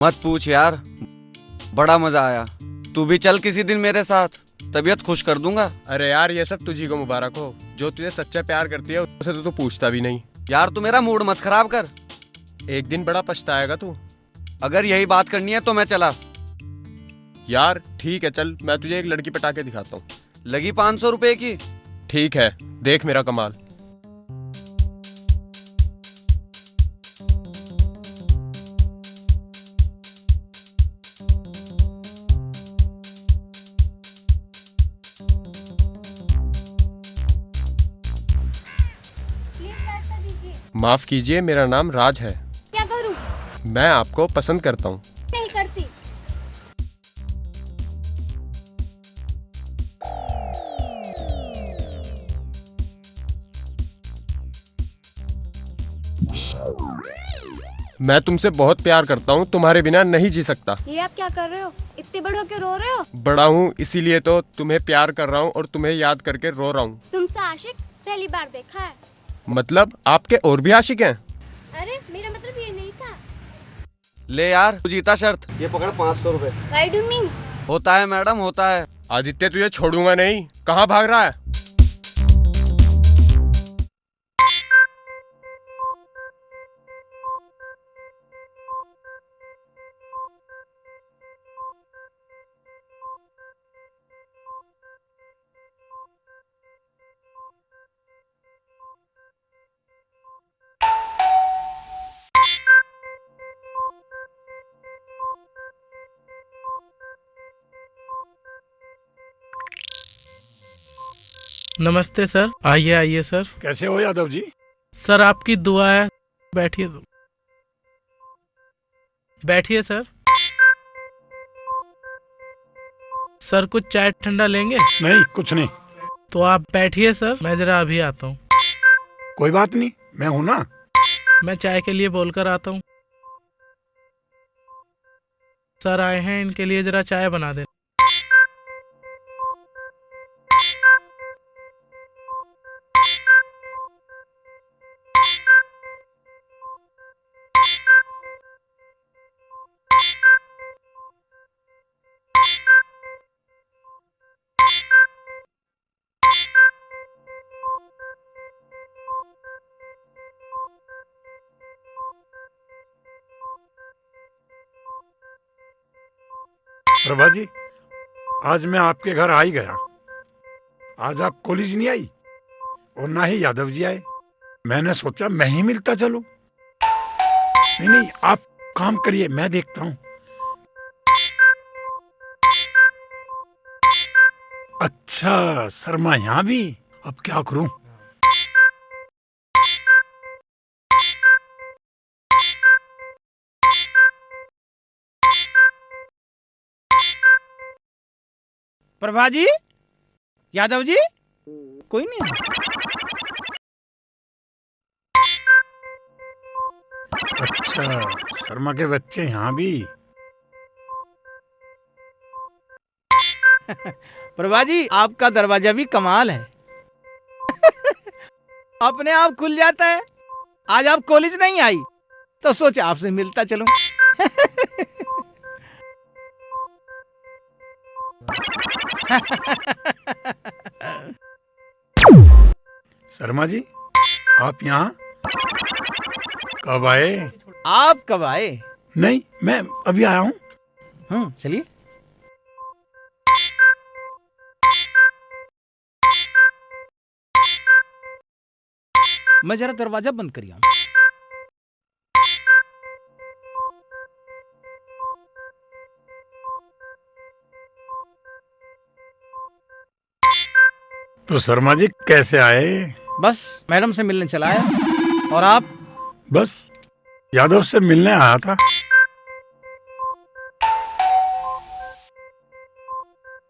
मत पूछ यार, बड़ा मजा आया। तू भी चल किसी दिन मेरे साथ, तबीयत खुश कर दूंगा। अरे यार ये सब तुझी को मुबारक हो, जो तुझे सच्चा प्यार करती है उसे तो तू पूछता भी नहीं। यार तू मेरा मूड मत खराब कर। एक दिन बड़ा पछताएगा तू। अगर यही बात करनी है तो मैं चला। यार ठीक है चल, मैं तुझे एक लड़की पटा के दिखाता हूँ। लगी 500 रुपए की। ठीक है, देख मेरा कमाल। माफ कीजिए, मेरा नाम राज है। क्या करूं? मैं आपको पसंद करता हूँ। नहीं करती। मैं तुमसे बहुत प्यार करता हूँ, तुम्हारे बिना नहीं जी सकता। ये आप क्या कर रहे हो? इतने बड़े होके रो रहे हो? बड़ा हूँ इसीलिए तो तुम्हें प्यार कर रहा हूँ और तुम्हें याद करके रो रहा हूँ। तुमसे आशिक पहली बार देखा है। मतलब आपके और भी आशिक हैं? अरे मेरा मतलब ये नहीं था। ले यार तू जीता शर्त, ये पकड़ 500 रुपए। Why do you mean? होता है मैडम, होता है। आदित्य तुझे छोड़ूंगा नहीं, कहाँ भाग रहा है? नमस्ते सर। आइए आइए सर। कैसे हो यादव जी? सर आपकी दुआ है। बैठिए तो। बैठिए सर। सर कुछ चाय ठंडा लेंगे? नहीं कुछ नहीं। तो आप बैठिए सर, मैं जरा अभी आता हूँ। कोई बात नहीं, मैं हूं ना। मैं चाय के लिए बोलकर आता हूँ। सर आए हैं, इनके लिए जरा चाय बना दे। प्रभा जी, आज मैं आपके घर आ ही गया। आज आप कॉलेज नहीं आई और ना ही यादव जी आए। मैंने सोचा मैं ही मिलता चलूं। नहीं नहीं, आप काम करिए, मैं देखता हूँ। अच्छा, शर्मा यहाँ भी। अब क्या करूं? प्रभा जी, यादव जी, कोई नहीं। अच्छा, शर्मा के बच्चे यहाँ भी। प्रभा जी, आपका दरवाजा भी कमाल है। अपने आप खुल जाता है। आज आप कॉलेज नहीं आई तो सोचा आपसे मिलता चलूं। शर्मा जी, आप यहाँ कब आए? आप कब आए? नहीं, मैं अभी आया हूँ। चलिए। मैं जरा दरवाजा बंद करिए। तो शर्मा जी कैसे आए? बस मैडम से मिलने चला है। और आप? बस यादव से मिलने आया था।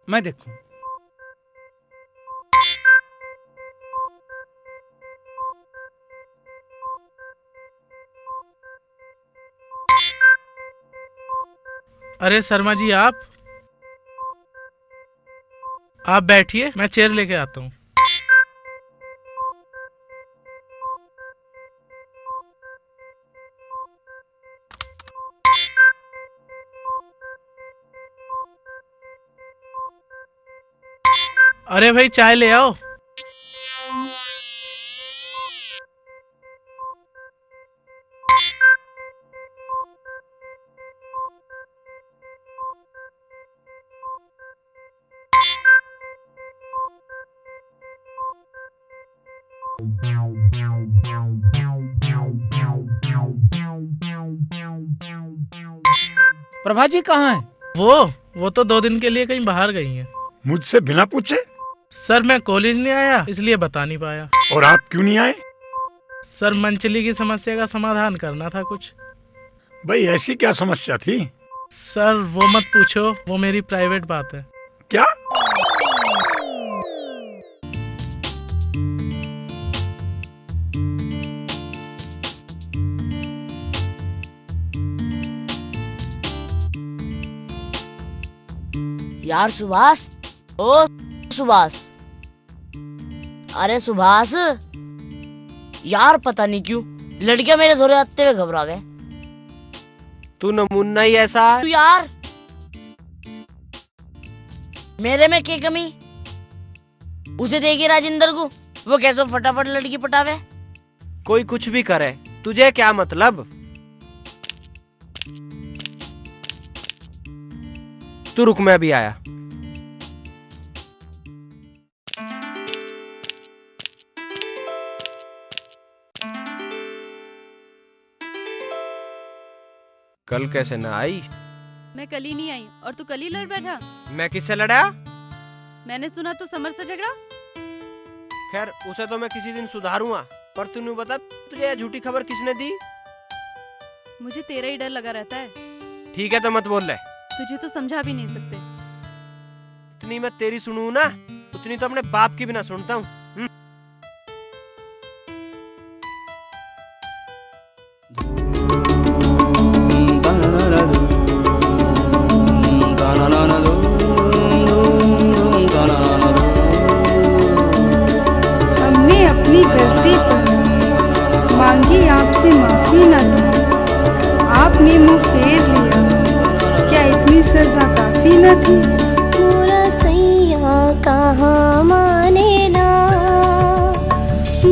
मैं देखूं। अरे शर्मा जी, आप बैठिए, मैं चेयर लेके आता हूँ। अरे भाई चाय ले आओ। प्रभा जी कहाँ हैं? वो तो 2 दिन के लिए कहीं बाहर गई हैं। मुझसे बिना पूछे? सर मैं कॉलेज नहीं आया इसलिए बता नहीं पाया। और आप क्यों नहीं आए? सर मंचली की समस्या का समाधान करना था कुछ। भाई ऐसी क्या समस्या थी? सर वो मत पूछो, वो मेरी प्राइवेट बात है। क्या? यार सुभाष, ओ सुभाष, अरे सुभाष यार, पता नहीं क्यों लड़कियां मेरे धोरे आते हुए घबरावे। तू नमूना ही ऐसा है। तू यार मेरे में क्या कमी? उसे देखिए राजेंद्र को, वो कैसे फटाफट लड़की पटावे। कोई कुछ भी करे, तुझे क्या मतलब? तू रुक, मैं भी आया। कल कैसे ना आई? मैं कल ही नहीं आई और तू कल ही लड़ बैठा। मैं किससे लड़ा? मैंने सुना तू समर से झगड़ा। खैर उसे तो मैं किसी दिन सुधारूंगा, पर तूने बता तुझे यह झूठी खबर किसने दी? मुझे तेरा ही डर लगा रहता है। ठीक है तो मत बोल ले। तुझे तो समझा भी नहीं सकते। इतनी मैं तेरी सुनूं ना, उतनी तो अपने बाप की भी ना सुनता हूँ। हमने अपनी गलती पर मांगी आपसे माफी न थी, आपने मुंह फेर लिया, क्या इतनी सजा काफी न थी? मोरा सैया कहाँ माने ना,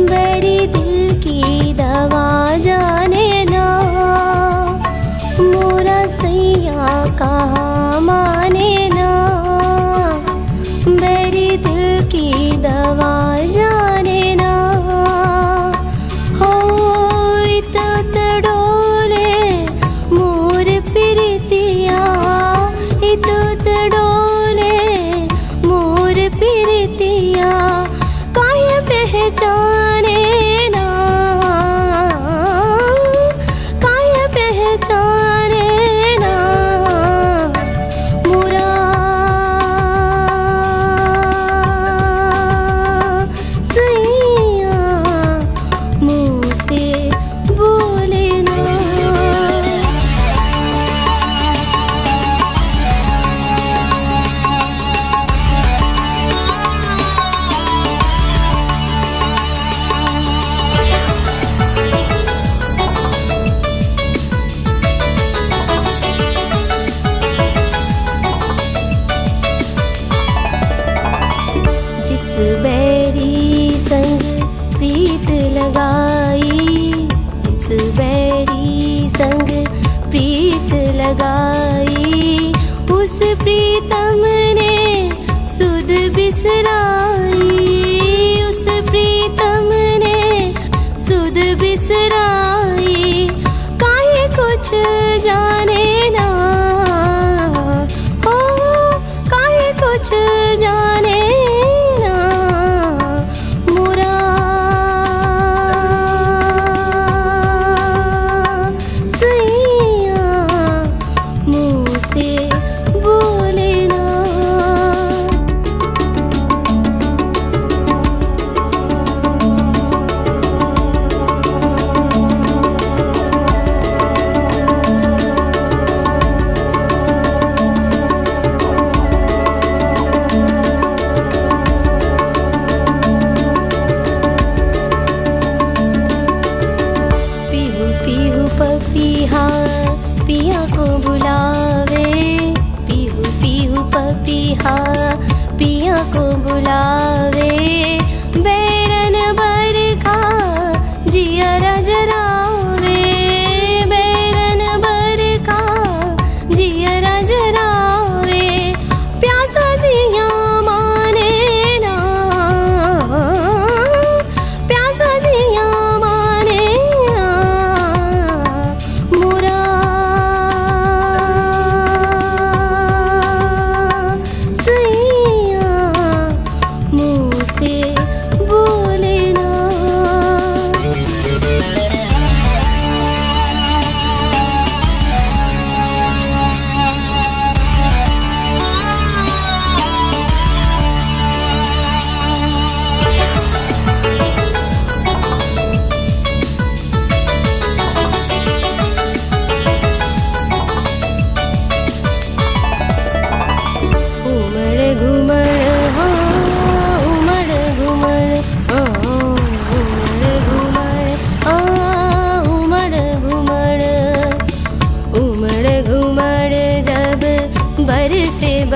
मेरी दिल की दवा जाने ना। मोरा सैया कहाँ माने ना, मेरी दिल की दवा जाने ना। हो इत डोले मोर प्रीतिया, इत डोले मोर प्रीतिया।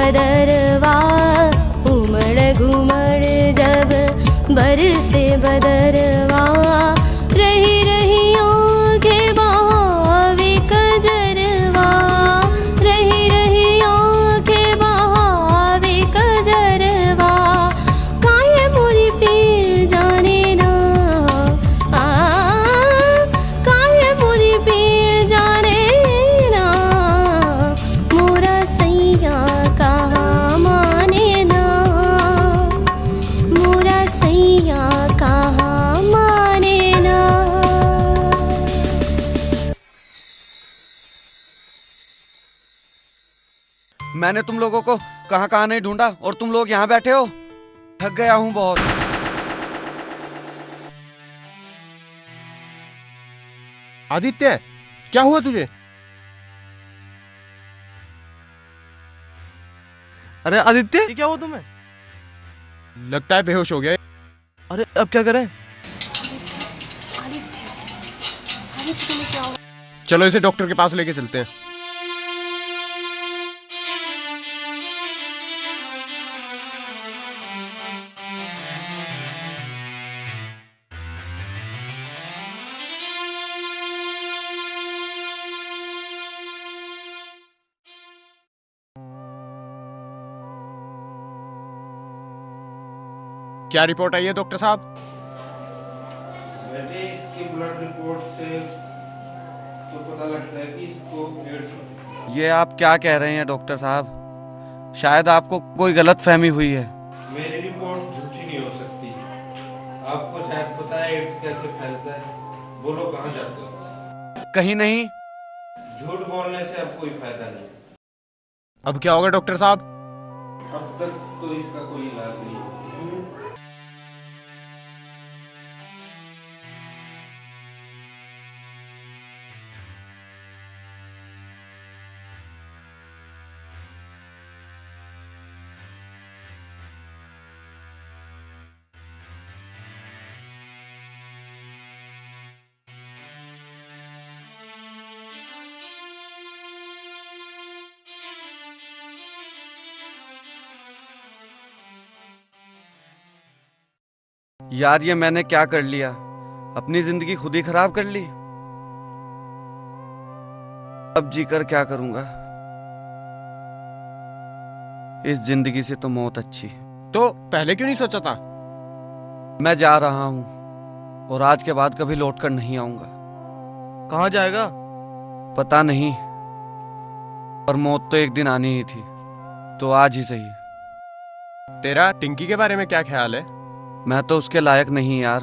बदरवा उमड़ घुमड़ जब बरसे बदरवा रही रही आँखें बहावे कजरवा रही रही आँखें बहावे कजरवा काहे मोरी पीर जाने ना काहे मोरी पीर जाने ना मोरा सैया कहाँ माने ना मोरा सैया कहाँ माने ना। मैंने तुम लोगों को कहाँ कहाँ नहीं ढूंढा और तुम लोग यहाँ बैठे हो। थक गया हूँ बहुत। आदित्य, क्या हुआ तुझे? अरे आदित्य, ये क्या हुआ तुम्हें? लगता है बेहोश हो गया। अरे अब क्या करें? चलो इसे डॉक्टर के पास लेके चलते हैं। क्या रिपोर्ट आई है डॉक्टर साहब? इसकी ब्लड रिपोर्ट से तो पता लगता है कि इसको एड्स हो चुका है। ये आप क्या कह रहे हैं डॉक्टर साहब? शायद आपको कोई गलत फहमी हुई है। मेरी रिपोर्ट झूठी नहीं हो सकती। आपको शायद पता है एड्स कैसे फैलता है। बोलो कहाँ जाते हो? कहीं नहीं। झूठ बोलने से अब कोई फायदा नहीं। अब क्या होगा डॉक्टर साहब? अब तक तो इसका कोई इलाज नहीं है। यार ये मैंने क्या कर लिया? अपनी जिंदगी खुद ही खराब कर ली। अब जीकर क्या करूंगा? इस जिंदगी से तो मौत अच्छी। तो पहले क्यों नहीं सोचा था? मैं जा रहा हूं और आज के बाद कभी लौटकर नहीं आऊंगा। कहाँ जाएगा? पता नहीं, पर मौत तो एक दिन आनी ही थी, तो आज ही सही। तेरा टिंकी के बारे में क्या ख्याल है? मैं तो उसके लायक नहीं यार।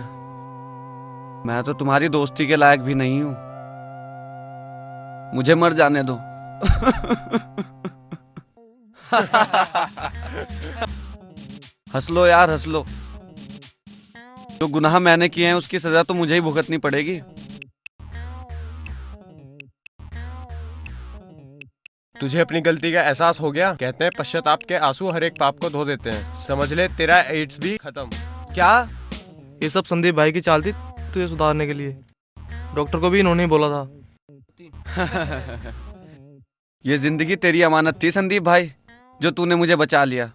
मैं तो तुम्हारी दोस्ती के लायक भी नहीं हूं। मुझे मर जाने दो। हंस लो यार, हंस लो। जो गुनाह मैंने किए हैं उसकी सजा तो मुझे ही भुगतनी पड़ेगी। तुझे अपनी गलती का एहसास हो गया? कहते हैं पश्चाताप के आंसू हर एक पाप को धो देते हैं। समझ ले तेरा एड्स भी खत्म। क्या? ये सब संदीप भाई की चाल थी तुझे सुधारने के लिए। डॉक्टर को भी इन्होंने ही बोला था। ये जिंदगी तेरी अमानत थी संदीप भाई, जो तूने मुझे बचा लिया।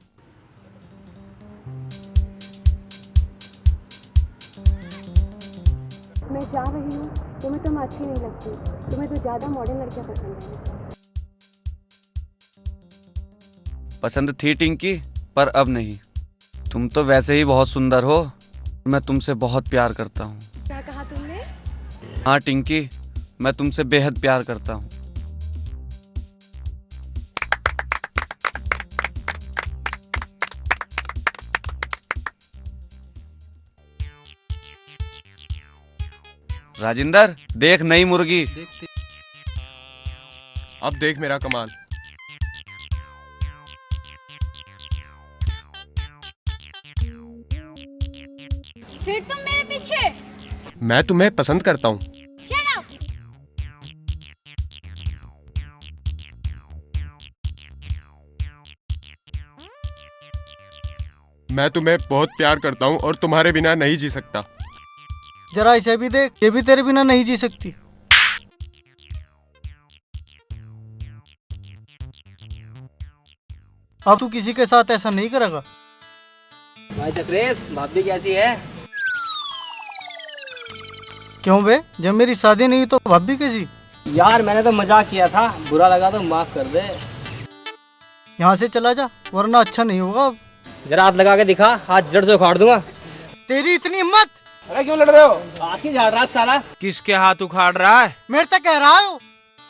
मैं जा रही हूँ, तुम्हें तुम अच्छी नहीं लगती। तुम्हें तो ज्यादा मॉडर्न लड़कियां पसंद है। पसंद थी टिंकी, पर अब नहीं। तुम तो वैसे ही बहुत सुंदर हो। मैं तुमसे बहुत प्यार करता हूँ। क्या कहा तुमने? हाँ टिंकी, मैं तुमसे बेहद प्यार करता हूँ। राजिंदर, देख नई मुर्गी। अब देख मेरा कमाल। फिर तुम मेरे पीछे? मैं तुम्हें पसंद करता हूँ। Shut up! मैं तुम्हें बहुत प्यार करता हूँ और तुम्हारे बिना नहीं जी सकता। जरा इसे भी देख, ये भी तेरे बिना नहीं जी सकती। अब तू किसी के साथ ऐसा नहीं करेगा। भाई चक्रेश, भाभी कैसी है? क्यों बे, जब मेरी शादी नहीं तो भाभी कैसी? यार मैंने तो मजाक किया था, बुरा लगा तो माफ कर दे। यहाँ से चला जा वरना अच्छा नहीं होगा। अब जरा हाथ लगा के दिखा, हाथ जड़ से उखाड़ दूंगा। तेरी इतनी हिम्मत? अरे क्यों लड़ रहे हो? आज की झाड़ रहा साला। किसके हाथ उखाड़ रहा है? मेरे तक कह रहा हो।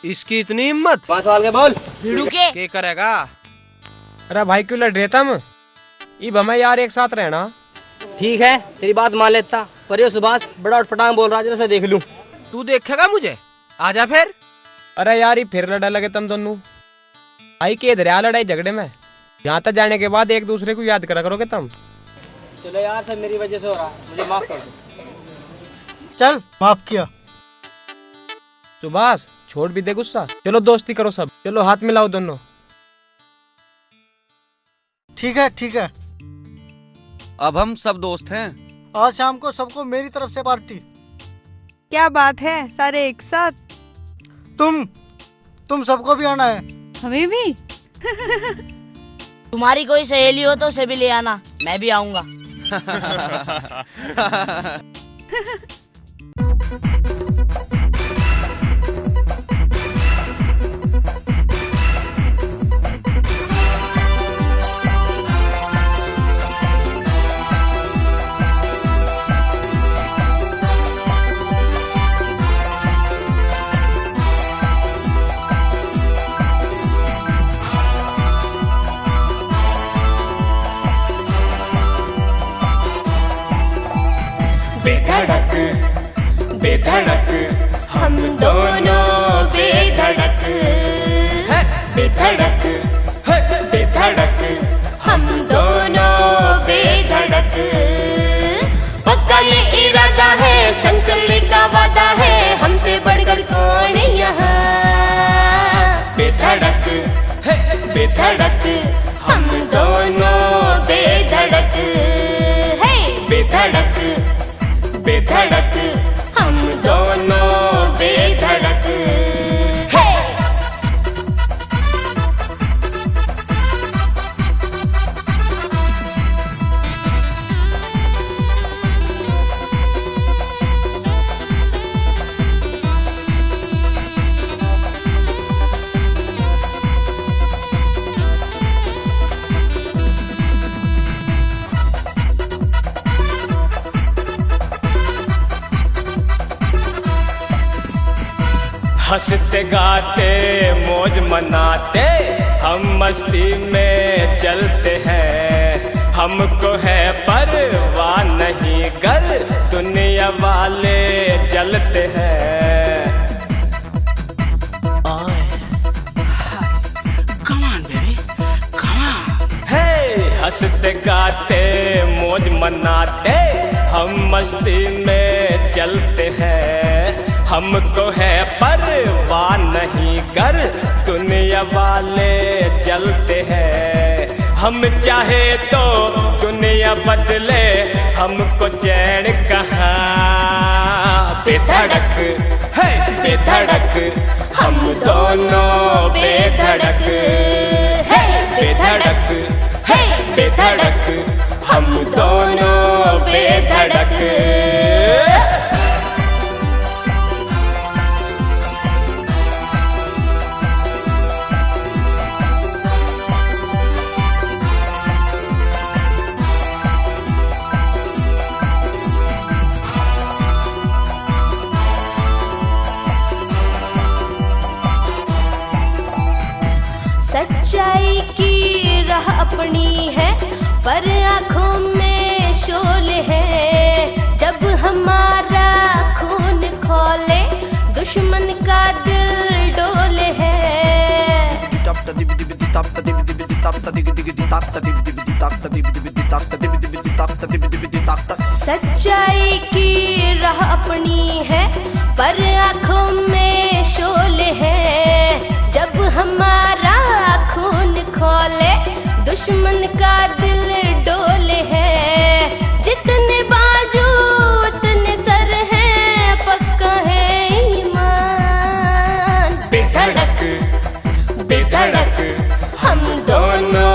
इसकी इतनी हिम्मत? 5 साल के बोल। के करेगा? अरे भाई क्यों लड़ रहे तुम? इब हमें यार एक साथ रहना। ठीक है तेरी बात मान लेता, पर ये सुभाष बड़ा उठपटांग बोल रहा है, जरा से देख लूं। तू देखेगा मुझे? आजा फिर। अरे यार ये फिर लड़ा लगे तुम दोनों। आई के दरिया लड़ाई झगड़े में, यहाँ तक जाने के बाद एक दूसरे को याद करा करोगे तुम। चलो यार सब मेरी वजह से हो रहा है, मुझे माफ कर दो। चल माफ किया। सुभाष छोड़ भी दे गुस्सा, चलो दोस्ती करो सब, चलो हाथ मिलाओ दोनों। ठीक है ठीक है, अब हम सब दोस्त हैं। आज शाम को सबको मेरी तरफ से पार्टी। क्या बात है, सारे एक साथ? तुम सबको भी आना है। हमें भी? तुम्हारी कोई सहेली हो तो उसे भी ले आना, मैं भी आऊंगा। बेधड़क बेधड़क हम दोनों बेधड़क, बेधड़क बेधड़क हम दोनों बेधड़क। पक्का ये इरादा है, संचल का वादा है, हमसे बढ़कर कौन यहाँ। बेधड़क बेधड़क हम दोनों बेधड़क, बेधड़क बेधड़क हम दोनों बेधड़क। हंसते गाते मौज मनाते हम मस्ती में चलते हैं, हमको है परवाह नहीं गर दुनिया वाले जलते हैं। हंसते गाते मौज मनाते हम मस्ती में चलते हैं, हमको है परवाह नहीं कर दुनिया वाले जलते हैं। हम चाहे तो दुनिया बदले, हमको चैन कहाँ। बेधड़क है बेधड़क हम दोनों बेधड़क, है बेधड़क है बेधड़क हम दोनों बेधड़क। सच्चाई की राह अपनी है, पर आँखों में शोले है। जब हमारा खून खोले, दुश्मन का दिल डोले है। सच्चाई की राह अपनी है, पर आँखों में शोले है। जब हमारा खून खोले, दुश्मन का दिल डोले है। जितने बाजू उतने सर हैं, पक्का है ईमान। बेधड़क बेधड़क हम दोनों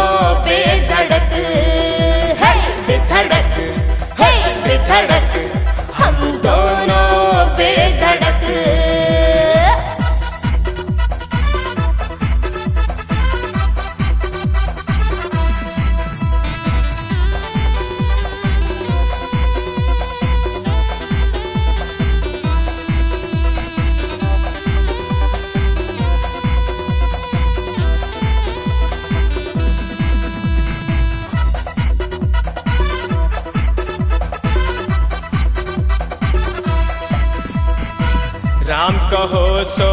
कहो सो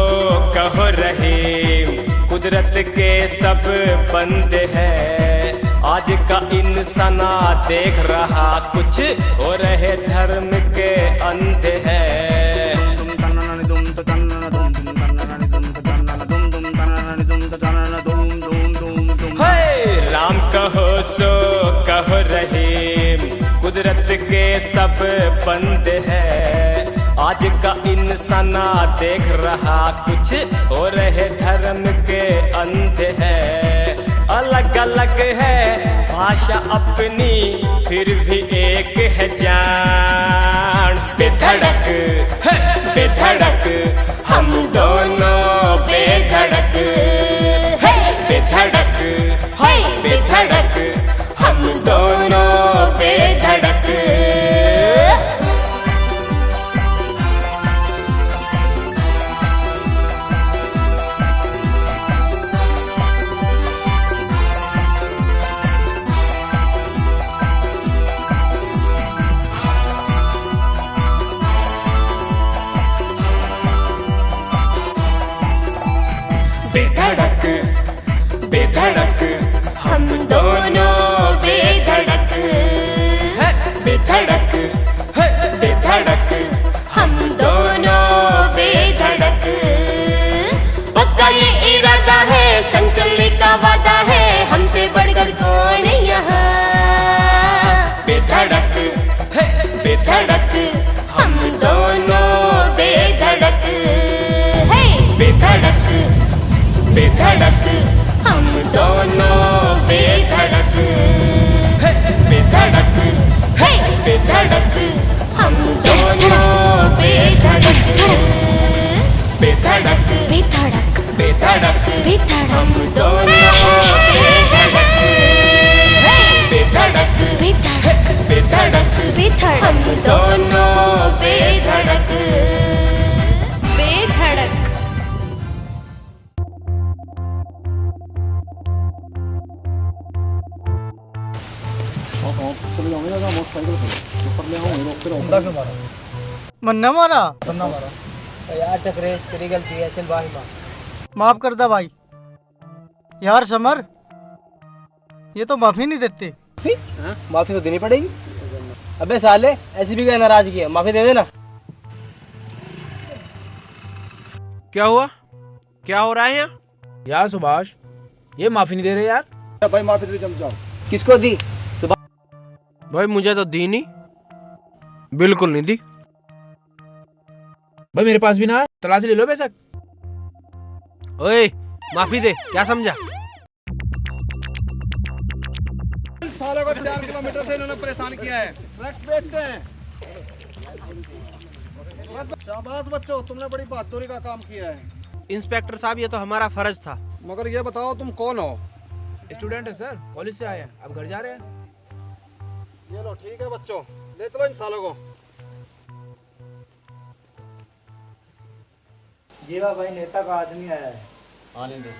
कहो रहीम, कुदरत के सब बंदे हैं। आज का इंसाना देख रहा कुछ हो रहे धर्म के अंधे हैं। राम कहो सो कहो रहीम, कुदरत के सब बंदे हैं। आज का इंसाना देख रहा कुछ हो रहे धर्म के अंधे हैं। अलग अलग है भाषा अपनी फिर भी एक है जान। बेधड़क है बेधड़क हम दोनों बेधड़क है, बेधड़क है बेधड़क हम दोनों बेधड़क। बेधड़क बेधड़क हम दोनों बेधड़क है, बेधड़क है बेधड़क हम दोनों बेधड़क। पक्का ये इरादा है, संग चलने का वादा है, हमसे बढ़कर कौन यहाँ। बेधड़क है बेधड़क हम दोनों बेधड़क है, बेधड़क बेधड़क हम दोनों बेधड़क है, बेधड़क है बेधड़क हम दोनों बेधड़क। बेधड़क बेधड़क बेधड़क बेधड़क हम दोनों बेधड़क है, बेधड़क बेधड़क बेधड़क बेधड़क हम दोनों बेधड़क। बेधड़क मन्ना मारा यार चक्रेश तेरी गलती है, चल भाई माफ कर दा भाई। यार समर ये तो माफी नहीं देते। माफी तो देनी पड़ेगी। अबे साले ऐसी भी क्या नाराजगी है, माफी दे देना। क्या हुआ, क्या हो रहा है यहाँ? यार सुभाष ये माफी नहीं दे रहे यार। भाई माफी दे चमचा। किसको दी? भाई मुझे तो दी नहीं, बिल्कुल नहीं दी। भाई मेरे पास भी ना, तलाशी ले लो बेशक। ओए माफी दे, क्या समझा? सालों को 4 किलोमीटर से इन्होंने परेशान किया है। ड्रग्स बेचते हैं। शाबाश बच्चों, तुमने बड़ी बहादुरी का काम किया है। इंस्पेक्टर साहब ये तो हमारा फर्ज था। मगर ये बताओ तुम कौन हो? स्टूडेंट है सर, कॉलेज से आए हैं, अब घर जा रहे हैं। ये लो ठीक है बच्चों, ले चलो इन सालों को। जीवा भाई नेता का आदमी आया है। आने दे।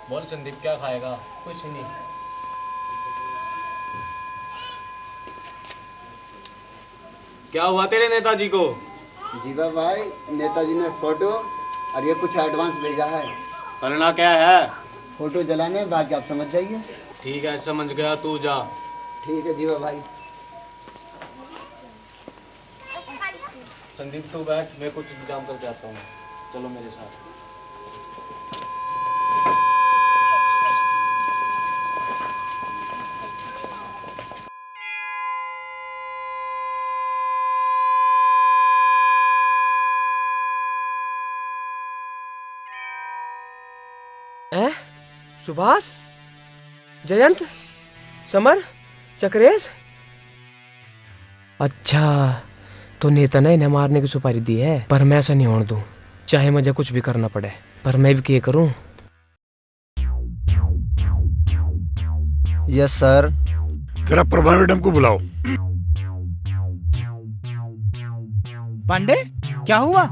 बोल संदीप क्या खाएगा? कुछ नहीं। क्या हुआ तेरे नेताजी को? जीवा भाई नेताजी ने फोटो और ये कुछ एडवांस भेजा है। करना क्या है? फोटो जलाने, बाकी आप समझ जाइए। ठीक है समझ गया, तू जा। ठीक है जीवा भाई। संदीप तू बैठ, मैं कुछ इंतजाम करके आता हूँ, चलो मेरे साथ। सुभाष, जयंत, समर, चक्रेश। अच्छा तो नेता ने इन्हें मारने की सुपारी दी है, पर मैं ऐसा नहीं होने दूं, चाहे मुझे कुछ भी करना पड़े। पर मैं भी क्या करूं? Yes sir. जरा प्रभा मैडम को बुलाओ। पांडे क्या हुआ?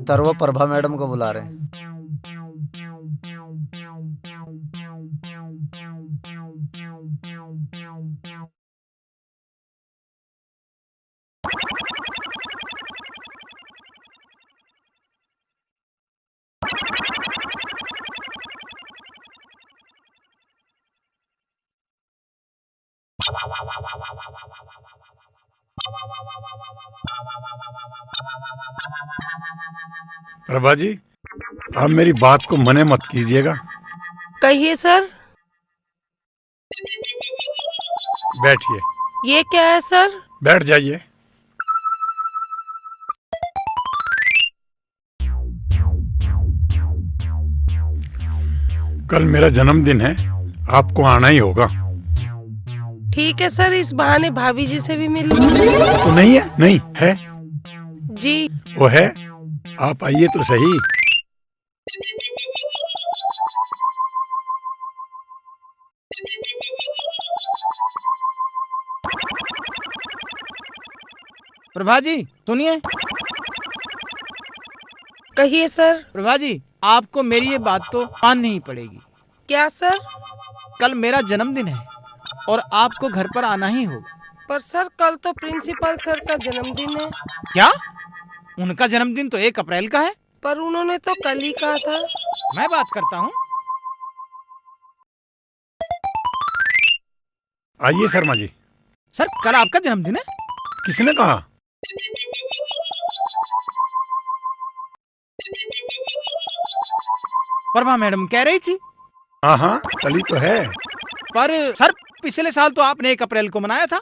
सर वो प्रभा मैडम को बुला रहे हैं। प्रभा जी, आप मेरी बात को मने मत कीजिएगा। कहिए सर। बैठिए। ये क्या है सर? बैठ जाइए। कल मेरा जन्मदिन है, आपको आना ही होगा। ठीक है सर, इस बहाने भाभी जी से भी मिल तो नहीं है? नहीं है जी। वो है, आप आइए तो सही। प्रभा जी सुनिए। कहिए सर। प्रभा जी, आपको मेरी ये बात तो माननी ही पड़ेगी। क्या सर? कल मेरा जन्मदिन है और आपको घर पर आना ही होगा। पर सर, कल तो प्रिंसिपल सर का जन्मदिन है। क्या? उनका जन्मदिन तो 1 अप्रैल का है। पर उन्होंने तो कल ही कहा था। मैं बात करता हूँ। आइए शर्मा जी। सर, कल आपका जन्मदिन है। किसने कहा? प्रभा मैडम कह रही थी। हाँ हाँ, कल ही तो है। पर सर, पिछले साल तो आपने 1 अप्रैल को मनाया था।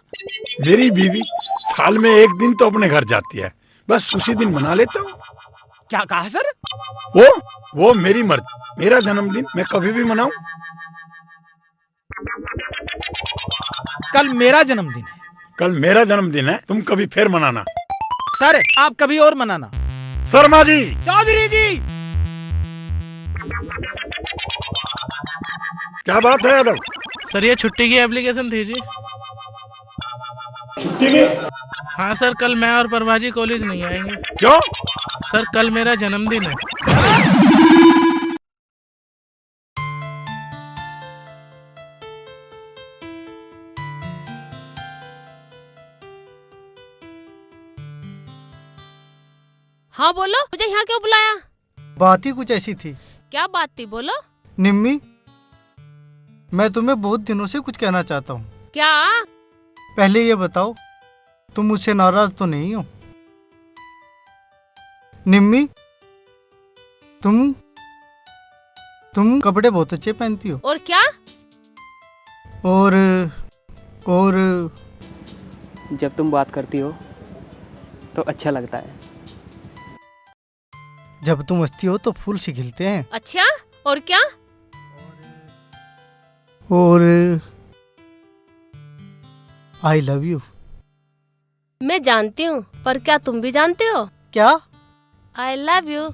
मेरी बीवी साल में 1 दिन तो अपने घर जाती है, बस उसी दिन मना लेता हूँ। क्या कहा सर? वो मेरी मर्जी। मेरा जन्मदिन मैं कभी भी मनाऊं। कल मेरा जन्मदिन है। कल मेरा जन्मदिन है, तुम कभी फिर मनाना। सर, आप कभी और मनाना। शर्मा जी। चौधरी जी। क्या बात है यादव? सर, ये छुट्टी की एप्लीकेशन थी जी। छुट्टी में? हाँ सर, कल मैं और प्रभा जी कॉलेज नहीं आएंगे। क्यों? सर, कल मेरा जन्मदिन है। हाँ बोलो, मुझे यहाँ क्यों बुलाया? बात ही कुछ ऐसी थी। क्या बात थी, बोलो। निम्मी, मैं तुम्हें बहुत दिनों से कुछ कहना चाहता हूँ। क्या? पहले ये बताओ, तुम मुझसे नाराज तो नहीं हो? निम्मी, तुम कपड़े बहुत अच्छे पहनती हो। और क्या? और जब तुम बात करती हो तो अच्छा लगता है। जब तुम हंसती हो तो फूल से खिलते हैं। अच्छा, और क्या? और आई लव यू। मैं जानती हूँ, पर क्या तुम भी जानते हो? क्या? I love you.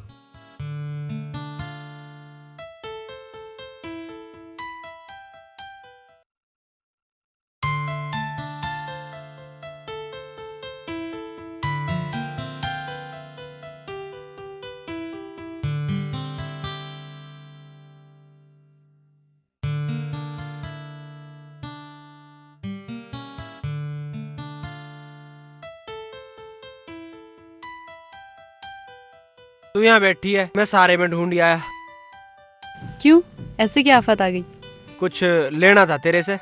तू यहाँ बैठी है, मैं सारे में ढूंढ आया। क्यों? ऐसे क्या आफत आ गई? कुछ लेना था तेरे से।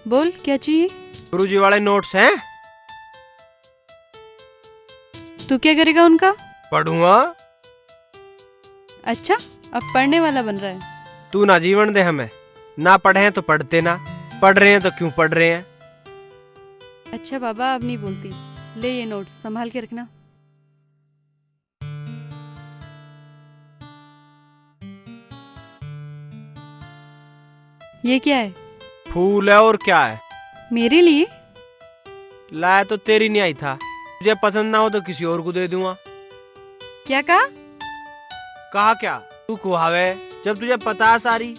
बोल, क्या चाहिए? गुरुजी वाले नोट्स हैं। तू क्या करेगा उनका? पढ़ूंगा। अच्छा, अब पढ़ने वाला बन रहा है। तू ना जीवन दे हमें। ना पढ़े हैं तो पढ़ते ना, पढ़ रहे हैं तो क्यों पढ़ रहे हैं। अच्छा बाबा, अब नहीं बोलती। ले ये नोट्स, संभाल के रखना। ये क्या है? फूल है, और क्या है? मेरे लिए लाया तो तेरी नहीं आई था। तुझे पसंद ना हो तो किसी और को दे दूंगा। क्या कहा? कहा क्या? तू खुआवे जब तुझे पता है सारी।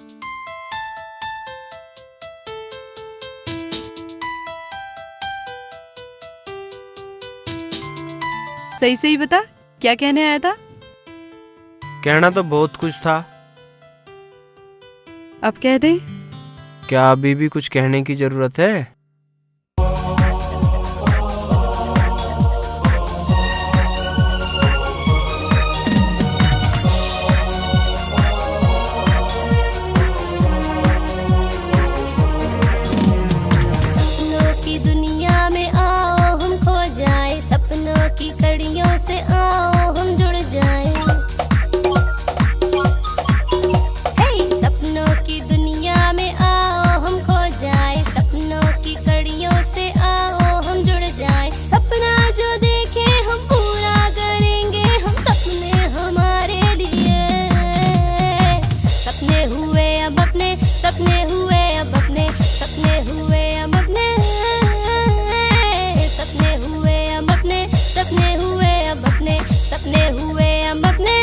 सही सही बता, क्या कहने आया था? कहना तो बहुत कुछ था। अब कह दे। क्या अभी भी कुछ कहने की जरूरत है? सपने हुए अब अपने, सपने हुए अब अपने, सपने हुए अब अपने, सपने हुए अब अपने, सपने हुए अब अपने।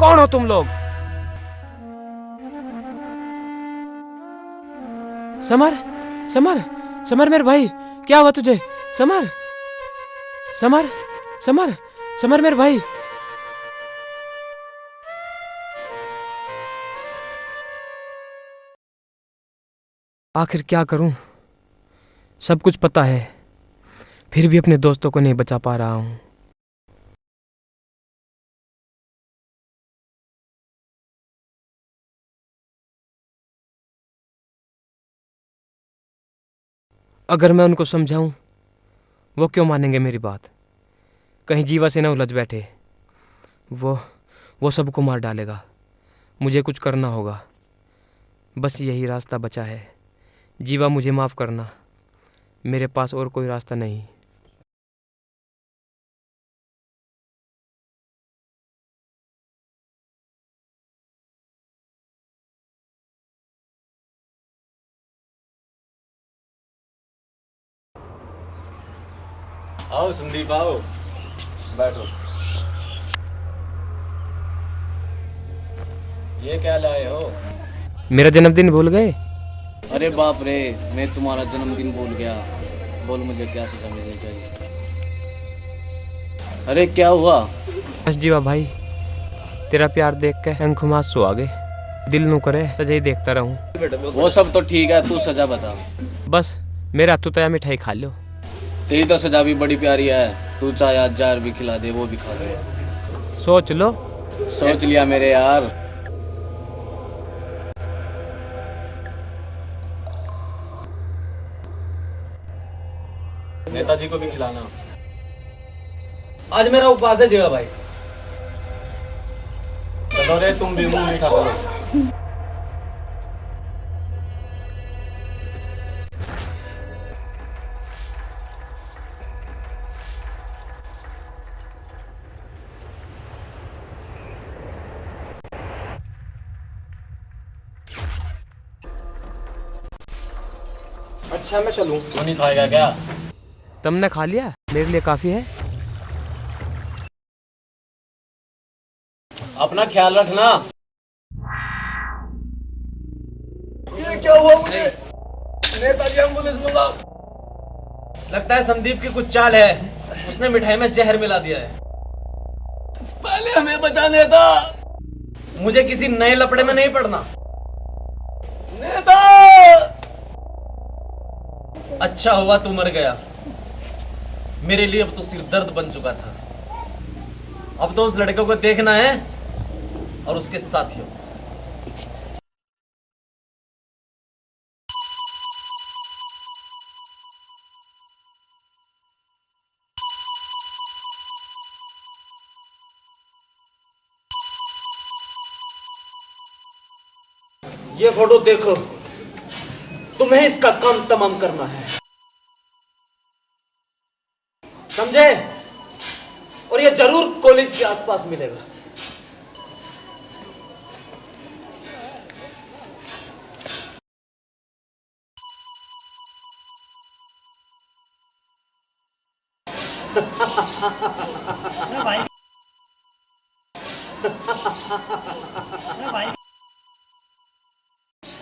कौन हो तुम लोग? समर, समर, समर मेरे भाई, क्या हुआ तुझे? समर, समर, समर, समर मेरे भाई। आखिर क्या करूं? सब कुछ पता है, फिर भी अपने दोस्तों को नहीं बचा पा रहा हूं। अगर मैं उनको समझाऊं, वो क्यों मानेंगे मेरी बात? कहीं जीवा से न उलझ बैठे। वो सबको मार डालेगा। मुझे कुछ करना होगा, बस यही रास्ता बचा है। जीवा, मुझे माफ़ करना, मेरे पास और कोई रास्ता नहीं। आओ संदीप, आओ, बैठो। ये क्या लाए हो? मेरा जन्मदिन भूल गए? अरे बाप रे, मैं तुम्हारा जन्मदिन भूल गया। बोल मुझे क्या सजा मिलनी चाहिए? अरे क्या हुआ? बस जीवा भाई, तेरा प्यार देख के आंखों में आंसू आ गए। दिल नू करे सजा ही देखता रहूं। वो सब तो ठीक है, तू सजा बता। बस मेरे हाथों तया मिठाई खा लो। तेरी तो सजा भी बड़ी प्यारी है। तू चाहे आज जार भी खिला दे, वो भी खा दे। सोच लो। सोच लिया मेरे यार। नेताजी को भी खिलाना। आज मेरा उपवास है जीवा भाई। चलो रे, तुम भी मुंह मीठा करो। अच्छा मैं चलूं? तू नहीं खाएगा क्या? तुमने खा लिया, मेरे लिए काफी है। अपना ख्याल रखना। ये क्या हुआ मुझे? नेताजी एम्बुलेंस बुलाओ। लगता है संदीप की कुछ चाल है, उसने मिठाई में जहर मिला दिया है। पहले हमें बचा नेता। मुझे किसी नए लपड़े में नहीं पड़ना। नेता! अच्छा हुआ तू मर गया, मेरे लिए अब तो सिर्फ दर्द बन चुका था। अब तो उस लड़के को देखना है और उसके साथियों। ये फोटो देखो, तुम्हें इसका काम तमाम करना है, समझे? और ये जरूर कॉलेज के आसपास मिलेगा।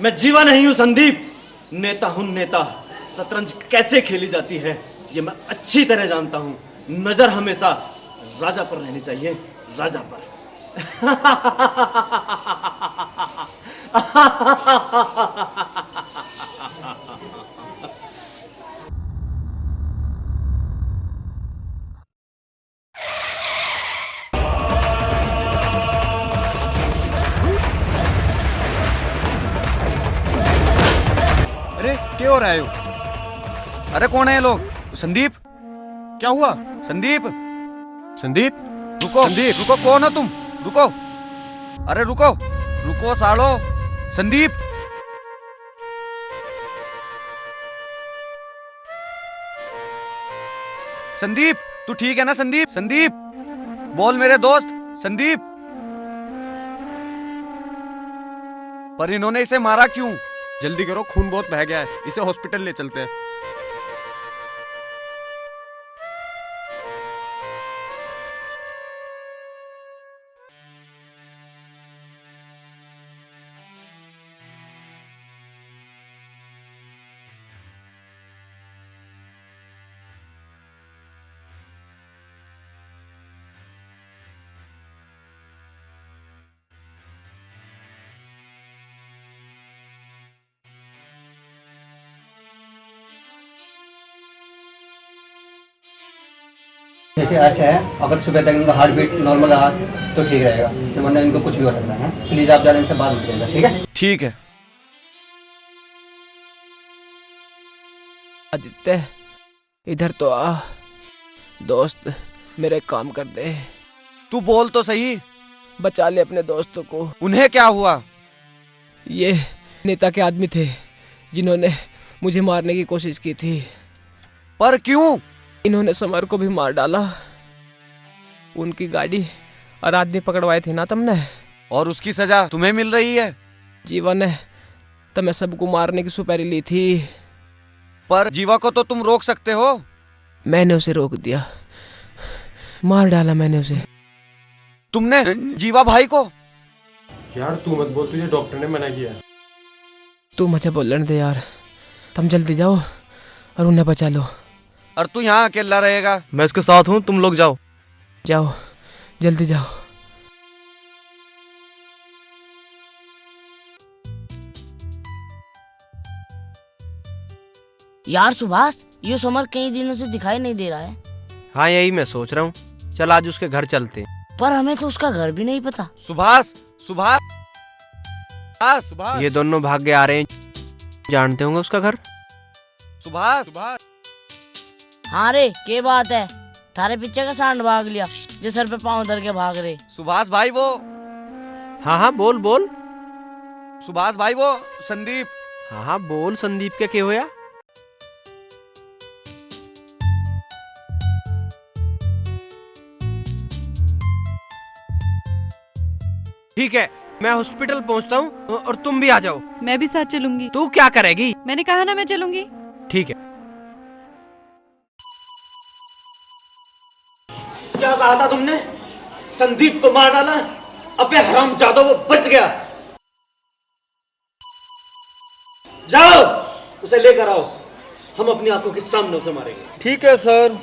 मैं जीवा नहीं हूं संदीप, नेता हूं नेता। शतरंज कैसे खेली जाती है ये मैं अच्छी तरह जानता हूं। नजर हमेशा राजा पर रहनी चाहिए, राजा पर। अरे क्या हो रहा है? अरे कौन है ये लोग? संदीप, क्या हुआ? संदीप, संदीप, रुको, संदीप, रुको, कौन हो तुम? रुको, अरे रुको, रुको सालो। संदीप, संदीप, तू ठीक है ना? संदीप, संदीप, बोल मेरे दोस्त। संदीप, पर इन्होंने इसे मारा क्यों? जल्दी करो, खून बहुत बह गया है, इसे हॉस्पिटल ले चलते हैं। देखिए ऐसे है, अगर सुबह तक इनका हार्ट बीट नॉर्मल रहा तो ठीक रहेगा, तो वरना इनको कुछ भी हो सकता है। प्लीज आप ज़्यादा इनसे बात मत करिएगा, ठीक है? ठीक है। आदित्य इधर तो आ, दोस्त मेरे काम कर दे। तू बोल तो सही। बचा ले अपने दोस्तों को। उन्हें क्या हुआ? ये नेता के आदमी थे जिन्होंने मुझे मारने की कोशिश की थी। पर क्यों? इन्होंने समर को भी मार डाला। उनकी गाड़ी और आदमी पकड़वाए थे ना तुमने। और उसकी सजा तुम्हें मिल रही है? जीवा ने तो मैं सबको मारने की सुपारी ली थी। पर जीवा को तो तुम रोक सकते हो। मैंने उसे रोक दिया, मार डाला मैंने उसे। तुमने जीवा भाई को? यार तू मत बोल, तुझे डॉक्टर ने मना किया। तू मुझे बोलने दे यार। तुम जल्दी जाओ और उन्हें बचा लो। और तू यहाँ अकेला रहेगा? मैं इसके साथ हूँ, तुम लोग जाओ। जाओ जल्दी जाओ। यार सुभाष, ये समर कई दिनों से दिखाई नहीं दे रहा है। हाँ यही मैं सोच रहा हूँ, चल आज उसके घर चलते। पर हमें तो उसका घर भी नहीं पता। सुभाष, सुभाष, सुभाष। ये दोनों भाग के आ रहे हैं, जानते होंगे उसका घर। सुभाष, हाँ रे, क्या बात है? थारे पीछे का सांड भाग लिया जो सर पे पाँव धर के भाग रहे। सुभाष भाई वो। हाँ हाँ बोल बोल। सुभाष भाई वो संदीप। हाँ हाँ बोल, संदीप के क्या होया? ठीक है, मैं हॉस्पिटल पहुंचता हूँ और तुम भी आ जाओ। मैं भी साथ चलूंगी। तू क्या करेगी? मैंने कहा ना मैं चलूंगी। ठीक है। क्या कहा था तुमने? संदीप को मार डाला? अबे हरामजादा, वो बच गया। जाओ उसे लेकर आओ, हम अपनी आंखों के सामने उसे मारेंगे। ठीक है सर।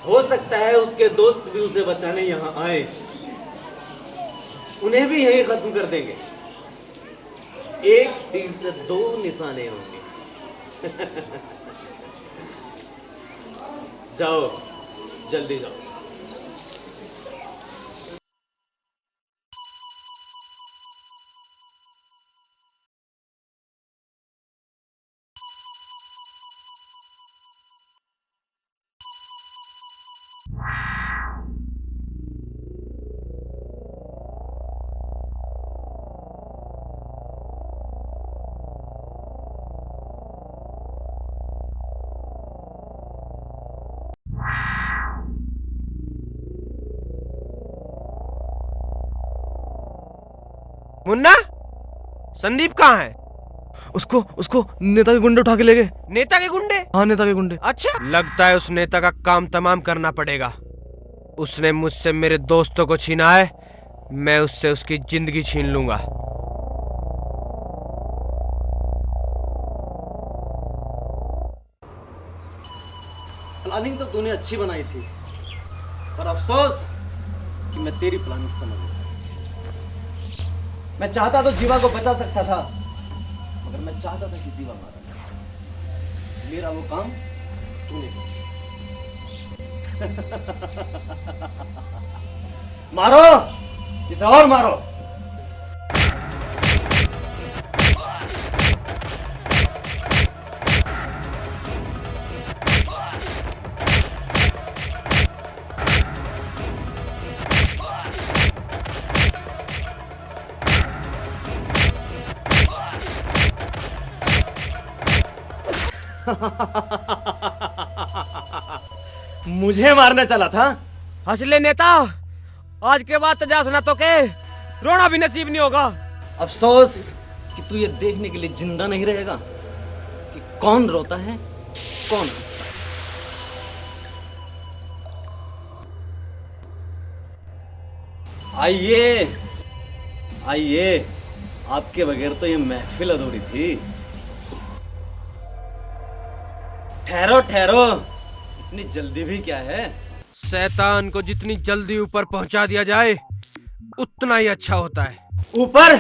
हो सकता है उसके दोस्त भी उसे बचाने यहाँ आए, उन्हें भी यहीं खत्म कर देंगे। एक तीर से दो निशाने होंगे। जाओ जल्दी जाओ। मुन्ना, संदीप कहाँ है? उसको नेता के गुंडे उठा के ले गए। नेता के गुंडे? हाँ नेता के गुंडे। अच्छा, लगता है उस नेता का काम तमाम करना पड़ेगा। उसने मुझसे मेरे दोस्तों को छीना है, मैं उससे उसकी जिंदगी छीन लूंगा। प्लानिंग तो तूने अच्छी बनाई थी, पर अफसोस कि मैं तेरी प्लानिंग समझ गया। मैं चाहता तो जीवा को बचा सकता था, मगर मैं चाहता था कि जीवा मारा। मेरा वो काम तूने किया। मारो इसे, और मारो। मुझे मारना चला था? हंसले नेता, आज के बाद तो जासना तो के रोना भी नसीब नहीं होगा। अफसोस कि तू ये देखने के लिए जिंदा नहीं रहेगा कि कौन रोता है कौन हंसता है। आइए आइए, आपके बगैर तो ये महफिल अधूरी थी। ठहरो ठहरो, इतनी जल्दी भी क्या है? शैतान को जितनी जल्दी ऊपर पहुंचा दिया जाए उतना ही अच्छा होता है। ऊपर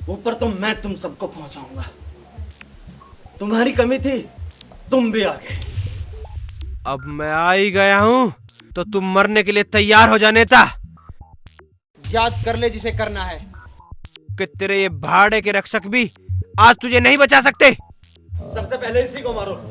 ऊपर तो मैं तुम सबको पहुंचाऊंगा। तुम्हारी कमी थी, तुम भी आ गए। अब मैं आ ही गया हूँ तो तुम मरने के लिए तैयार हो जा नेता। याद कर ले जिसे करना है कि तेरे ये भाड़े के रक्षक भी आज तुझे नहीं बचा सकते। सबसे पहले इसी को मारो।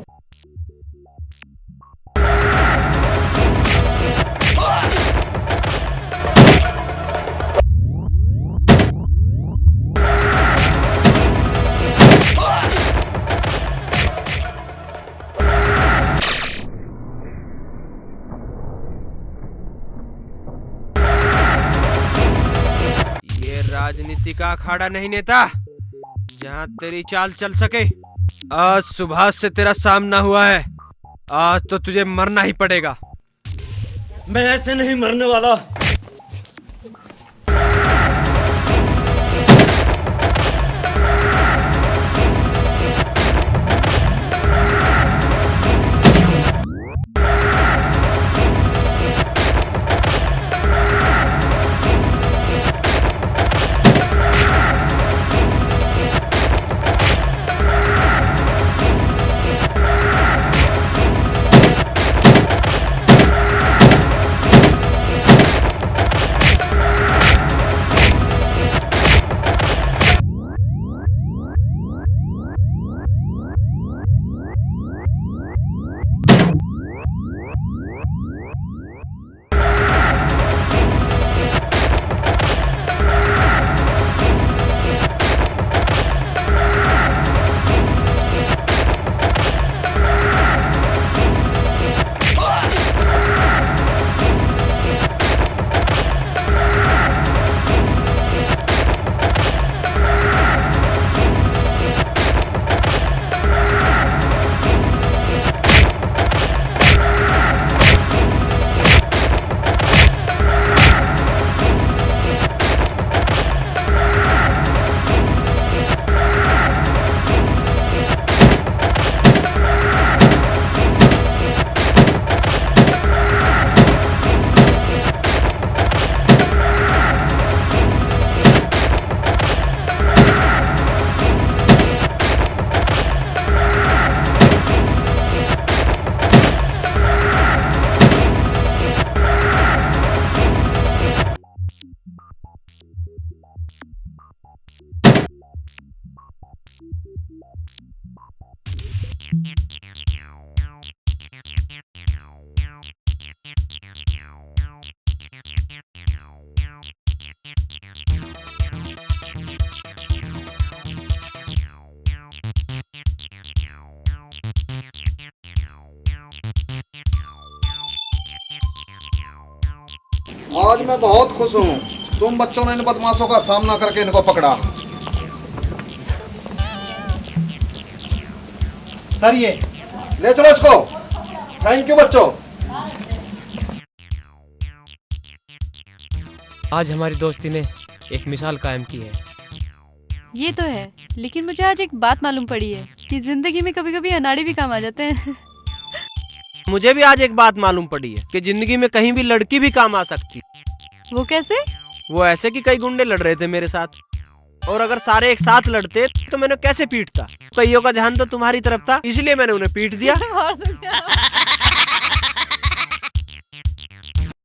राजनीति का अखाड़ा नहीं नेता जहाँ तेरी चाल चल सके। आज सुभाष से तेरा सामना हुआ है, आज तो तुझे मरना ही पड़ेगा। मैं ऐसे नहीं मरने वाला। आज मैं बहुत खुश हूँ तुम बच्चों ने इन बदमाशों का सामना करके इनको पकड़ा। सर ये ले चलो इसको। थैंक यू बच्चों। आज हमारी दोस्ती ने एक मिसाल कायम की है। ये तो है, लेकिन मुझे आज एक बात मालूम पड़ी है कि जिंदगी में कभी कभी अनाड़ी भी काम आ जाते हैं। मुझे भी आज एक बात मालूम पड़ी है कि जिंदगी में कहीं भी लड़की भी काम आ सकती। वो कैसे? वो ऐसे कि कई गुंडे लड़ रहे थे मेरे साथ, और अगर सारे एक साथ लड़ते तो मैंने कैसे पीटता। कईयों का ध्यान तो तुम्हारी तरफ था, इसलिए मैंने उन्हें पीट दिया।